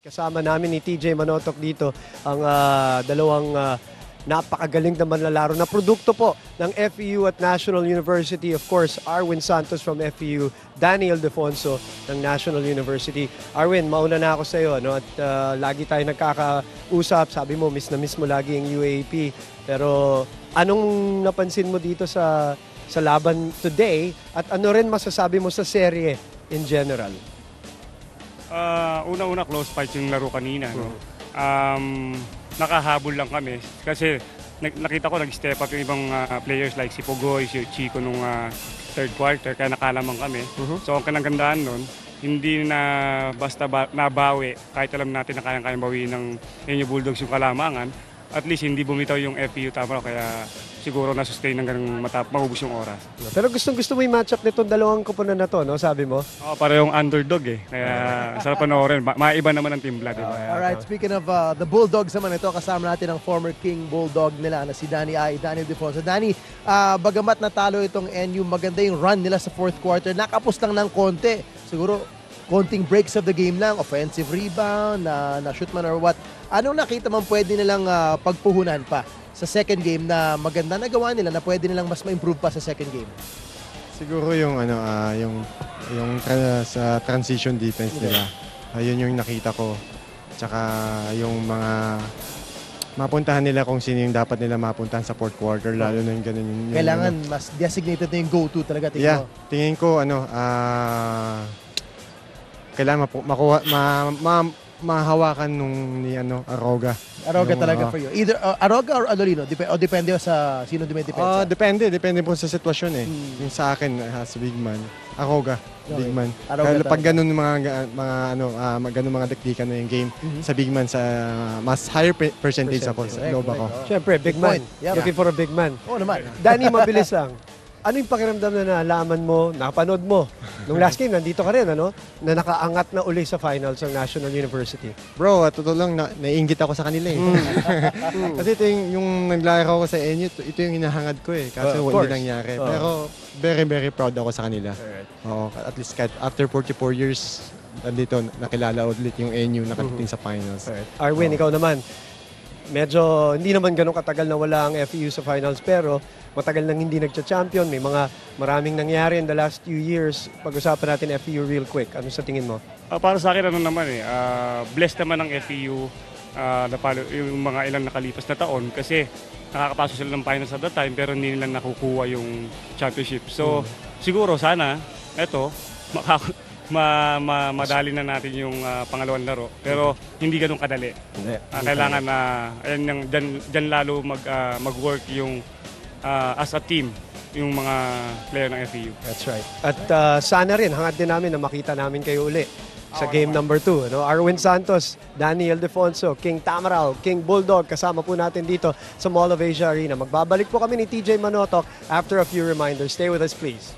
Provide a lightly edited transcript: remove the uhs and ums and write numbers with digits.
Kasama namin ni TJ Manotok dito ang dalawang napakagaling na manlalaro na produkto po ng FEU at National University. Of course, Arwin Santos from FEU, Danny Ildefonso ng National University. Arwin, mauna na ako sa iyo, no? At lagi tayo nagkakausap. Sabi mo, miss na miss mo lagi ang UAAP. Pero anong napansin mo dito sa laban today? At ano rin masasabi mo sa serye in general? Una-una close fight yung laro kanina. No? Nakahabol lang kami kasi nakita ko nag-step up yung ibang players like si Pogoy, si Chico nung third quarter kaya nakalamang kami. So ang kanagandaan nun, hindi na basta nabawi kahit alam natin na kayang-kayang bawiin ng Inyo Bulldogs yung kalamangan. At least hindi bumitaw yung FEU tama kaya siguro na-sustain ng ganung maubos yung oras. Pero gustong-gusto mo yung matchup nitong dalawang koponan na to, no? Sabi mo? Para yung underdog eh. Kaya sarap panoorin. Maiba naman ang Team Blood. Alright, speaking of the Bulldogs naman ito, kasama natin ang former King Bulldog nila na si Danny Ildefonso. Danny, bagamat natalo itong NU, maganda yung run nila sa fourth quarter. Nakapos lang ng konti. Siguro, konting breaks of the game lang, offensive rebound, na-shoot man or what. Anong nakita man pwede nilang pagpuhunan pa sa second game na maganda nagawa nila na pwede nilang mas ma-improve pa sa second game? Siguro yung sa transition defense nila. Ayun yung nakita ko. Tsaka yung mga mapuntahan nila kung sino yung dapat nila mapuntahan sa fourth quarter, lalo na yung ganun. Kailangan mas designated na yung go-to talaga. Yeah, tingin ko kailangan mahawakan nung ni Aroga. Aroga talaga for you. Either Aroga or Alorino? Depende sa sino dumidepensa? Depende po sa sitwasyon eh. Yung sa akin, sa big man, Aroga, big man. Aroga pag ganun mga dakdikan na yung game, sa big man, sa mas higher percentage ako sa loob ako. Siyempre, big man. Looking for a big man. Oo naman. Danny, mabilis lang. Ano yung pakiramdam na nalaman mo, nakapanood mo? Nung last game, nandito ka rin, ano? Na nakaangat na uli sa finals ng National University. Bro, totoo lang, naiinggit ako sa kanila eh. Kasi ito yung naglaro ko sa NU, ito yung hinahangad ko eh. Kasi hindi nangyari. Pero very, very proud ako sa kanila. At least after 44 years, nandito, nakilala ulit yung NU, nakatiting sa finals. Arwin, ikaw naman. Medyo hindi naman ganun katagal na wala ang FEU sa finals pero matagal nang hindi nagcha-champion. May maraming nangyari in the last few years. Pag-usapan natin FEU real quick. Ano sa tingin mo? Para sa akin blessed naman ang FEU yung mga ilang nakalipas na taon kasi nakakapasok sila ng finals at that time pero hindi nila nakukuha yung championship. So siguro sana madali na natin yung pangalawang laro. Pero hindi ganun kadali. Kailangan dyan lalo mag-work yung as a team yung mga player ng FEU. That's right. At sana rin, hangad din namin na makita namin kayo uli sa game number 2. No? Arwin Santos, Danny Ildefonso, King Tamaral, King Bulldog, kasama po natin dito sa Mall of Asia Arena. Magbabalik po kami ni TJ Manotok after a few reminders. Stay with us please.